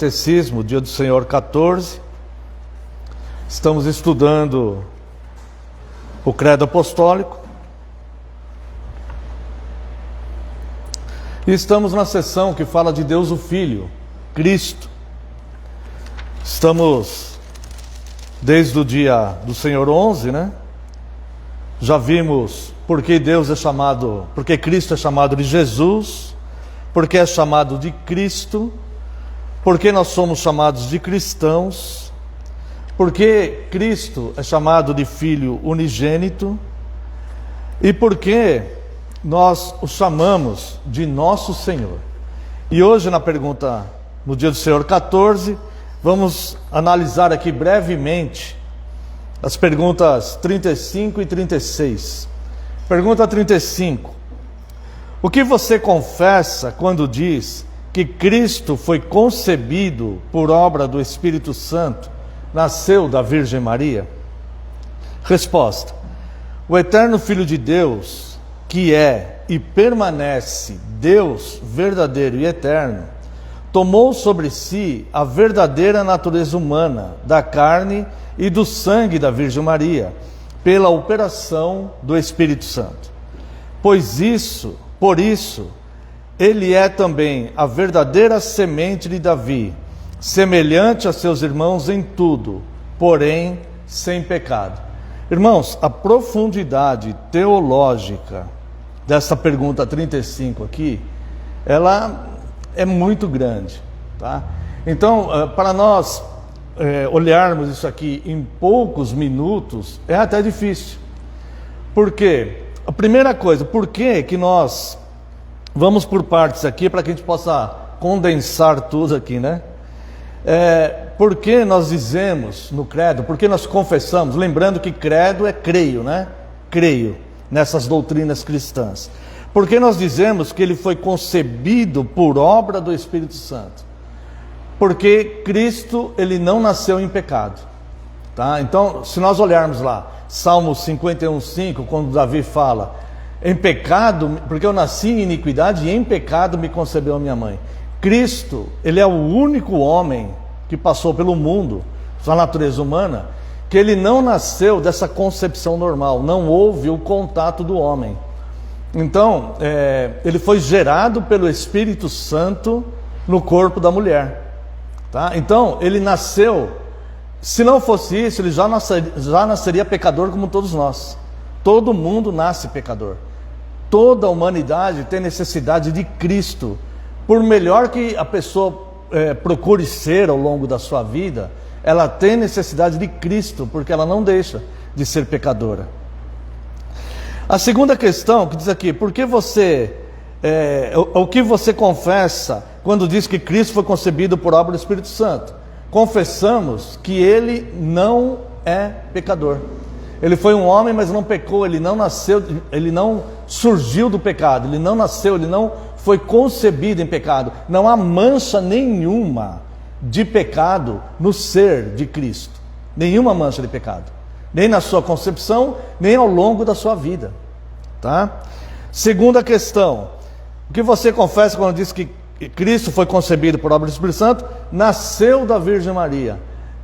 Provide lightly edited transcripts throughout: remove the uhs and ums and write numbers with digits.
Catecismo, dia do Senhor 14, estamos estudando o Credo Apostólico e estamos na sessão que fala de Deus o Filho, Cristo. Estamos desde o dia do Senhor 11, né? Já vimos porque Cristo é chamado de Jesus, porque é chamado de Cristo, porque nós somos chamados de cristãos, porque Cristo é chamado de Filho unigênito e porque nós o chamamos de nosso Senhor. E hoje no dia do Senhor 14, vamos analisar aqui brevemente as perguntas 35 e 36. Pergunta 35. O que você confessa quando diz que Cristo foi concebido por obra do Espírito Santo, nasceu da Virgem Maria? Resposta: o eterno Filho de Deus, que é e permanece Deus verdadeiro e eterno, tomou sobre si a verdadeira natureza humana, da carne e do sangue da Virgem Maria, pela operação do Espírito Santo. Por isso, ele é também a verdadeira semente de Davi, semelhante a seus irmãos em tudo, porém sem pecado. Irmãos, a profundidade teológica dessa pergunta 35 aqui, ela é muito grande, tá? Então, para nós olharmos isso aqui em poucos minutos, é até difícil. Por quê? A primeira coisa, por que nós vamos por partes aqui para que a gente possa condensar tudo aqui, né? Por que nós dizemos no credo, por que nós confessamos? Lembrando que credo é creio, né? Creio nessas doutrinas cristãs. Por que nós dizemos que ele foi concebido por obra do Espírito Santo? Porque Cristo, ele não nasceu em pecado, tá? Então, se nós olharmos lá, Salmo 51:5, quando Davi fala: em pecado, porque eu nasci em iniquidade e em pecado me concebeu a minha mãe. Cristo, ele é o único homem que passou pelo mundo, sua natureza humana, que ele não nasceu dessa concepção normal, não houve o contato do homem. Então, ele foi gerado pelo Espírito Santo no corpo da mulher, tá? Então, ele nasceu, se não fosse isso, ele já nasceria pecador como todos nós. Todo mundo nasce pecador. Toda a humanidade tem necessidade de Cristo. Por melhor que a pessoa procure ser ao longo da sua vida, ela tem necessidade de Cristo, porque ela não deixa de ser pecadora. A segunda questão que diz aqui: por que o que você confessa quando diz que Cristo foi concebido por obra do Espírito Santo? Confessamos que ele não é pecador. Ele foi um homem, mas não pecou, ele não nasceu, ele não surgiu do pecado, ele não nasceu, ele não foi concebido em pecado. Não há mancha nenhuma de pecado no ser de Cristo. Nenhuma mancha de pecado. Nem na sua concepção, nem ao longo da sua vida. Tá? Segunda questão: o que você confessa quando diz que Cristo foi concebido por obra do Espírito Santo? Nasceu da Virgem Maria.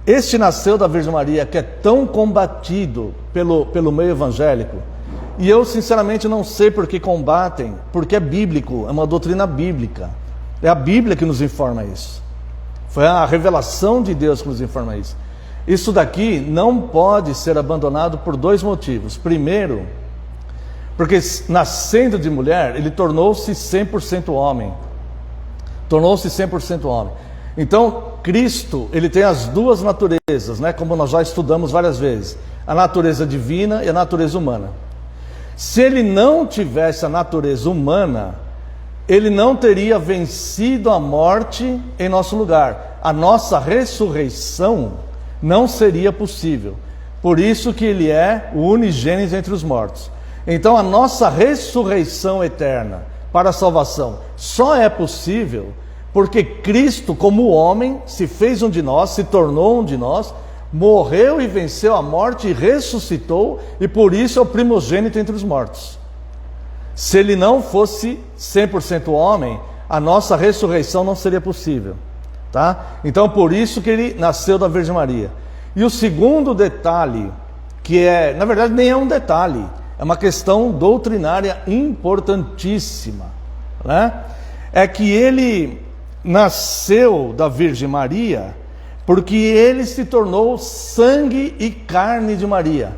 Este nasceu da Virgem Maria, que é tão combatido pelo meio evangélico, e eu sinceramente não sei por que combatem, porque é bíblico, é uma doutrina bíblica, é a Bíblia que nos informa isso, foi a revelação de Deus que nos informa isso. Isso daqui não pode ser abandonado por dois motivos. Primeiro, porque nascendo de mulher, ele tornou-se 100% homem, Então, Cristo, ele tem as duas naturezas, né? Como nós já estudamos várias vezes, a natureza divina e a natureza humana. Se ele não tivesse a natureza humana, ele não teria vencido a morte em nosso lugar. A nossa ressurreição não seria possível. Por isso que ele é o unigênito entre os mortos. Então, a nossa ressurreição eterna para a salvação só é possível porque Cristo, como homem, se fez um de nós, se tornou um de nós, morreu e venceu a morte e ressuscitou, e por isso é o primogênito entre os mortos. Se ele não fosse 100% homem, a nossa ressurreição não seria possível. tá? Então por isso que ele nasceu da Virgem Maria. E o segundo detalhe, que na verdade nem é um detalhe, é uma questão doutrinária importantíssima, né? É que ele nasceu da Virgem Maria porque ele se tornou sangue e carne de Maria.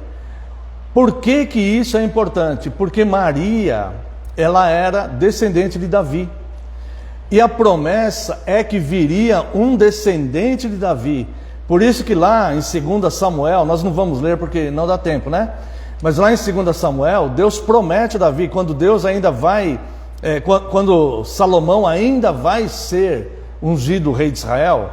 Por que que isso é importante? Porque Maria, ela era descendente de Davi. E a promessa é que viria um descendente de Davi. Por isso que lá em 2 Samuel, nós não vamos ler porque não dá tempo, né? Mas lá em 2 Samuel, Deus promete a Davi, quando Deus ainda vai, quando Salomão ainda vai ser ungido rei de Israel,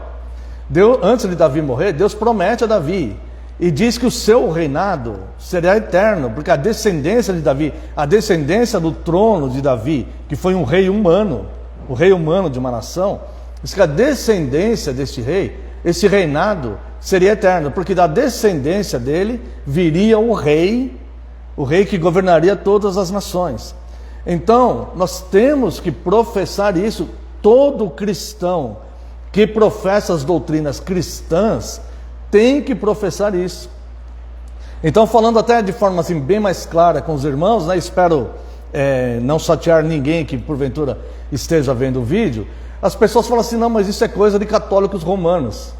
antes de Davi morrer, Deus promete a Davi e diz que o seu reinado será eterno, porque a descendência de Davi, a descendência do trono de Davi, que foi um rei humano, o rei humano de uma nação, diz que a descendência deste rei, esse reinado seria eterno, porque da descendência dele viria o rei que governaria todas as nações. Então, nós temos que professar isso. Todo cristão que professa as doutrinas cristãs tem que professar isso. Então, falando até de forma assim, bem mais clara com os irmãos, né? Espero não chatear ninguém que porventura esteja vendo o vídeo. As pessoas falam assim, não, mas isso é coisa de católicos romanos.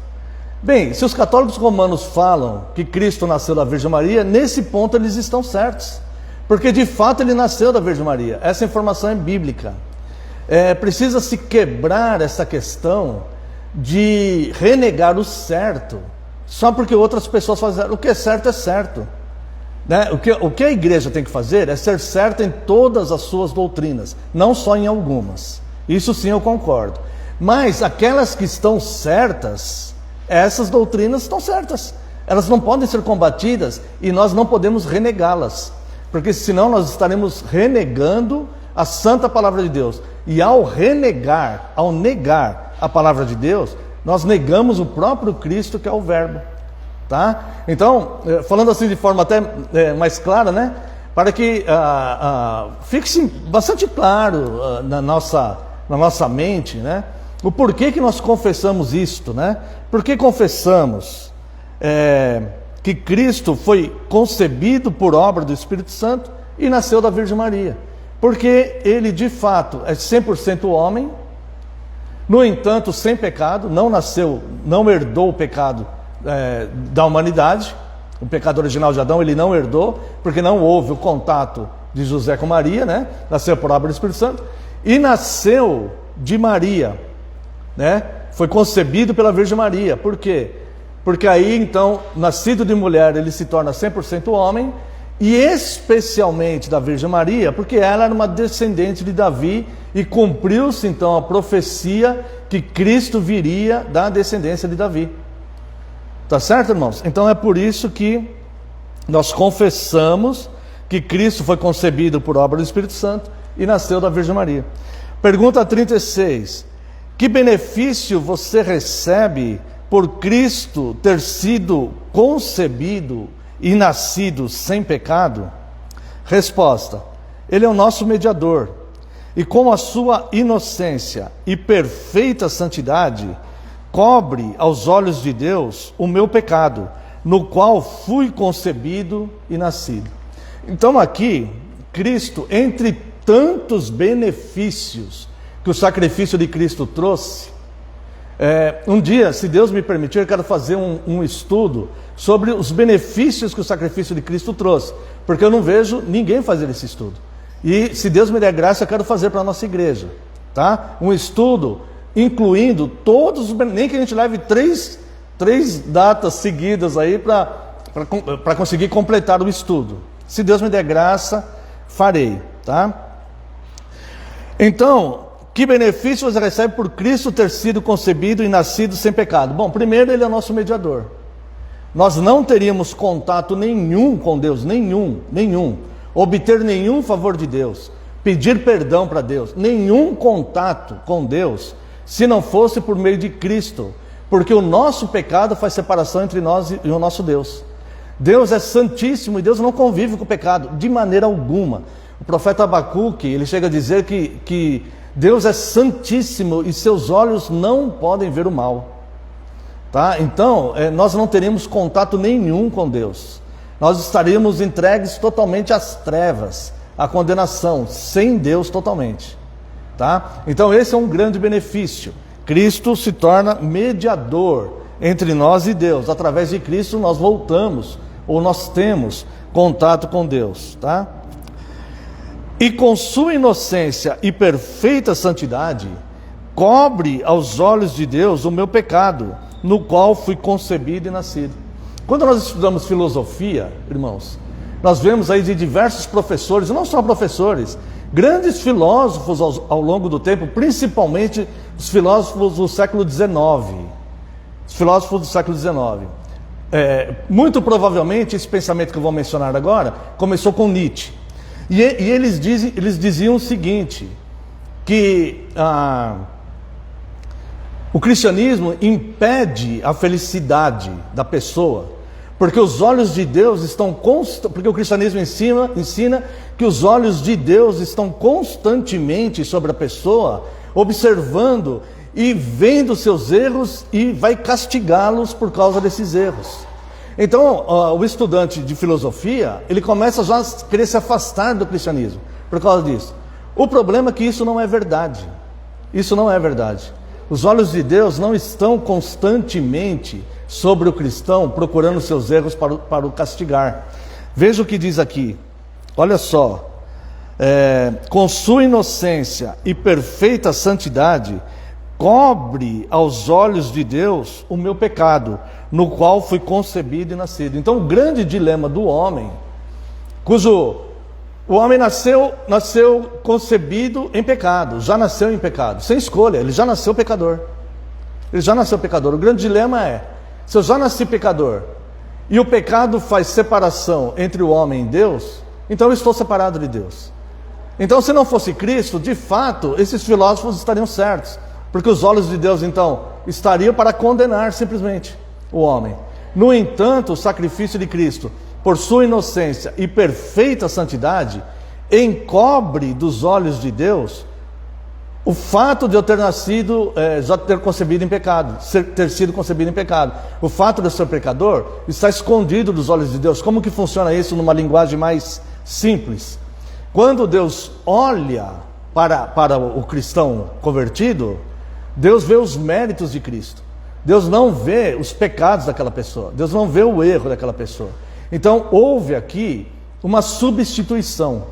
Bem, se os católicos romanos falam que Cristo nasceu da Virgem Maria, nesse ponto eles estão certos, porque de fato ele nasceu da Virgem Maria. Essa informação é bíblica. Precisa se quebrar essa questão de renegar o certo, só porque outras pessoas fazem o que é certo, né? O que a igreja tem que fazer é ser certa em todas as suas doutrinas, não só em algumas. Isso sim eu concordo. Mas aquelas que estão certas, essas doutrinas estão certas. Elas não podem ser combatidas e nós não podemos renegá-las, porque senão nós estaremos renegando a santa palavra de Deus. E ao negar a palavra de Deus, nós negamos o próprio Cristo, que é o Verbo, tá? Então, falando assim de forma até mais clara, né? Para que fique bastante claro na nossa mente, né? O porquê que nós confessamos isto, né? Por que confessamos que Cristo foi concebido por obra do Espírito Santo e nasceu da Virgem Maria? Porque ele de fato é 100% homem, no entanto sem pecado, não herdou o pecado da humanidade. O pecado original de Adão ele não herdou, porque não houve o contato de José com Maria, né? Nasceu por obra do Espírito Santo e nasceu de Maria, né? Foi concebido pela Virgem Maria. Por quê? Porque aí então, nascido de mulher, ele se torna 100% homem, e especialmente da Virgem Maria, porque ela era uma descendente de Davi, e cumpriu-se então a profecia que Cristo viria da descendência de Davi. Tá certo, irmãos? Então é por isso que nós confessamos que Cristo foi concebido por obra do Espírito Santo e nasceu da Virgem Maria. Pergunta 36. Que benefício você recebe por Cristo ter sido concebido e nascido sem pecado? Resposta: Ele é o nosso mediador, e com a sua inocência e perfeita santidade, cobre aos olhos de Deus o meu pecado, no qual fui concebido e nascido. Então aqui, Cristo, entre tantos benefícios que o sacrifício de Cristo trouxe, um dia, se Deus me permitir, eu quero fazer um estudo sobre os benefícios que o sacrifício de Cristo trouxe, porque eu não vejo ninguém fazer esse estudo. E se Deus me der graça, eu quero fazer para a nossa igreja, tá? Um estudo incluindo todos os benefícios, nem que a gente leve três datas seguidas aí para conseguir completar o estudo. Se Deus me der graça, farei, tá? Então, que benefício você recebe por Cristo ter sido concebido e nascido sem pecado? Bom, primeiro, Ele é nosso mediador. Nós não teríamos contato nenhum com Deus, nenhum. Obter nenhum favor de Deus, pedir perdão para Deus, nenhum contato com Deus, se não fosse por meio de Cristo. Porque o nosso pecado faz separação entre nós e o nosso Deus. Deus é santíssimo e Deus não convive com o pecado, de maneira alguma. O profeta Abacuque, ele chega a dizer que Deus é santíssimo e seus olhos não podem ver o mal. Tá? Então, nós não teríamos contato nenhum com Deus. Nós estaríamos entregues totalmente às trevas, à condenação, sem Deus totalmente. Tá? Então, esse é um grande benefício. Cristo se torna mediador entre nós e Deus. Através de Cristo nós voltamos, ou nós temos contato com Deus. Tá? E com sua inocência e perfeita santidade, cobre aos olhos de Deus o meu pecado, no qual fui concebido e nascido. Quando nós estudamos filosofia, irmãos, nós vemos aí de diversos professores, não só professores, grandes filósofos ao longo do tempo, principalmente os filósofos do século XIX. Os filósofos do século XIX. Muito provavelmente esse pensamento que eu vou mencionar agora começou com Nietzsche. E eles diziam o seguinte, que o cristianismo impede a felicidade da pessoa, porque os olhos de Deus estão porque o cristianismo ensina que os olhos de Deus estão constantemente sobre a pessoa, observando e vendo seus erros e vai castigá-los por causa desses erros. Então, o estudante de filosofia, ele começa já a querer se afastar do cristianismo por causa disso. O problema é que isso não é verdade. Isso não é verdade. Os olhos de Deus não estão constantemente sobre o cristão, procurando seus erros para o castigar. Veja o que diz aqui. Olha só. Com sua inocência e perfeita santidade, cobre aos olhos de Deus o meu pecado, no qual fui concebido e nascido. Então, o grande dilema do homem, o homem nasceu concebido em pecado, já nasceu em pecado, sem escolha, ele já nasceu pecador. Ele já nasceu pecador. O grande dilema é, se eu já nasci pecador, e o pecado faz separação entre o homem e Deus, então eu estou separado de Deus. Então, se não fosse Cristo, de fato, esses filósofos estariam certos, porque os olhos de Deus, então, estariam para condenar simplesmente o homem. No entanto, o sacrifício de Cristo, por sua inocência e perfeita santidade, encobre dos olhos de Deus o fato de eu ter nascido, já ter concebido em pecado, ter sido concebido em pecado. O fato de eu ser pecador está escondido dos olhos de Deus. Como que funciona isso numa linguagem mais simples? Quando Deus olha para o cristão convertido, Deus vê os méritos de Cristo. Deus não vê os pecados daquela pessoa. Deus não vê o erro daquela pessoa. Então, houve aqui uma substituição.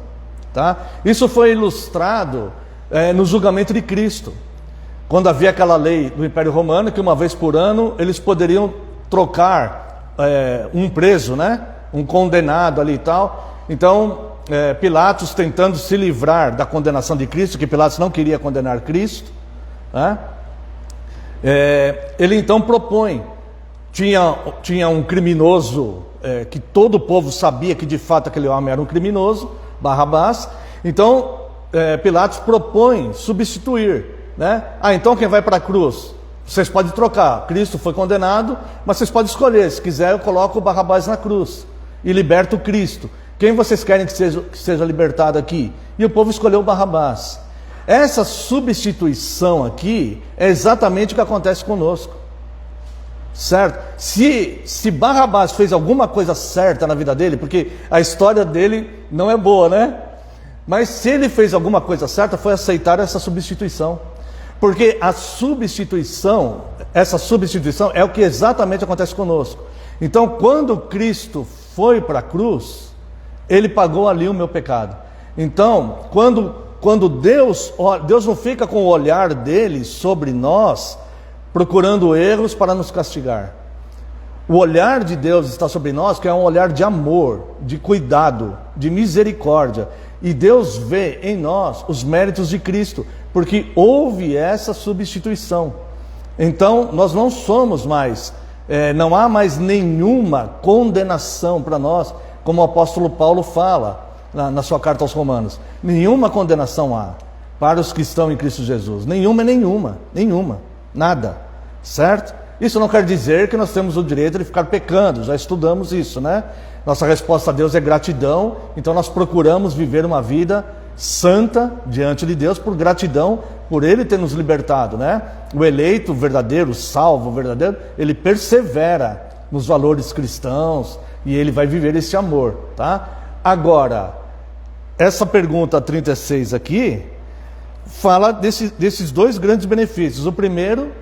Tá? Isso foi ilustrado no julgamento de Cristo. Quando havia aquela lei do Império Romano, que uma vez por ano eles poderiam trocar um preso, né? Um condenado ali e tal. Então, Pilatos, tentando se livrar da condenação de Cristo, que Pilatos não queria condenar Cristo, né? Ele então propõe, tinha um criminoso, que todo o povo sabia que de fato aquele homem era um criminoso, Barrabás. Então Pilatos propõe substituir, né? Então quem vai para a cruz? Vocês podem trocar, Cristo foi condenado, mas vocês podem escolher, se quiser eu coloco o Barrabás na cruz e liberto Cristo. Quem vocês querem que seja libertado aqui? E o povo escolheu o Barrabás. Essa substituição aqui é exatamente o que acontece conosco, certo? Se Barrabás fez alguma coisa certa na vida dele, porque a história dele não é boa, né? Mas se ele fez alguma coisa certa, foi aceitar essa substituição. Porque essa substituição é o que exatamente acontece conosco. Então, quando Cristo foi para a cruz, Ele pagou ali o meu pecado. Então, quando Deus não fica com o olhar dele sobre nós, procurando erros para nos castigar. O olhar de Deus está sobre nós, que é um olhar de amor, de cuidado, de misericórdia. E Deus vê em nós os méritos de Cristo, porque houve essa substituição. Então, nós não somos mais, não há mais nenhuma condenação para nós, como o apóstolo Paulo fala na sua carta aos Romanos. Nenhuma condenação há para os que estão em Cristo Jesus. Nenhuma, nada, certo? Isso não quer dizer que nós temos o direito de ficar pecando, já estudamos isso, né? Nossa resposta a Deus é gratidão, então nós procuramos viver uma vida santa diante de Deus por gratidão por Ele ter nos libertado, né? O eleito verdadeiro, o salvo verdadeiro, ele persevera nos valores cristãos e ele vai viver esse amor, tá? Agora, essa pergunta 36 aqui fala desses dois grandes benefícios. O primeiro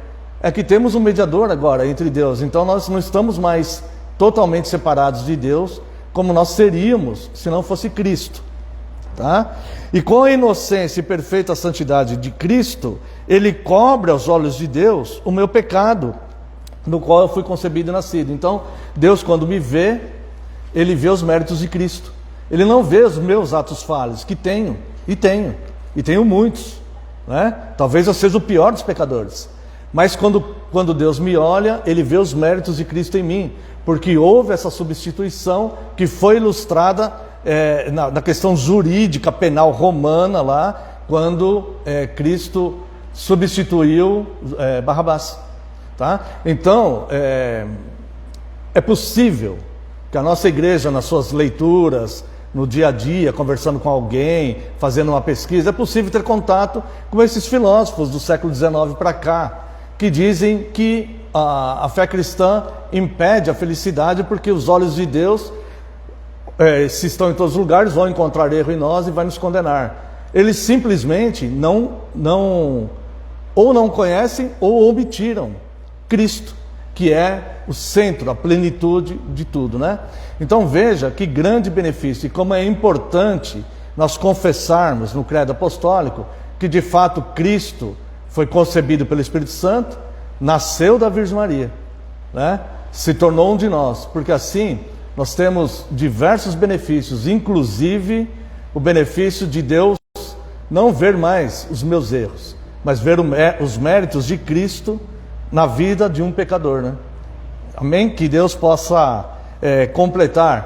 é que temos um mediador agora entre Deus, então nós não estamos mais totalmente separados de Deus, como nós seríamos se não fosse Cristo, tá? E com a inocência e perfeita santidade de Cristo, Ele cobre aos olhos de Deus o meu pecado, no qual eu fui concebido e nascido. Então, Deus, quando me vê, Ele vê os méritos de Cristo. Ele não vê os meus atos falhos, que tenho muitos, né? Talvez eu seja o pior dos pecadores. Mas quando Deus me olha, Ele vê os méritos de Cristo em mim, porque houve essa substituição que foi ilustrada na questão jurídica, penal romana lá, quando Cristo substituiu Barrabás. Tá? Então, é possível que a nossa igreja, nas suas leituras, no dia a dia, conversando com alguém, fazendo uma pesquisa, é possível ter contato com esses filósofos do século XIX para cá, que dizem que a fé cristã impede a felicidade porque os olhos de Deus, se estão em todos os lugares, vão encontrar erro em nós e vai nos condenar. Eles simplesmente não conhecem ou omitiram Cristo, que é o centro, a plenitude de tudo, né? Então veja que grande benefício e como é importante nós confessarmos no credo apostólico que de fato Cristo foi concebido pelo Espírito Santo, nasceu da Virgem Maria, né? Se tornou um de nós, porque assim nós temos diversos benefícios, inclusive o benefício de Deus não ver mais os meus erros, mas ver os méritos de Cristo na vida de um pecador, né? Amém? Que Deus possa completar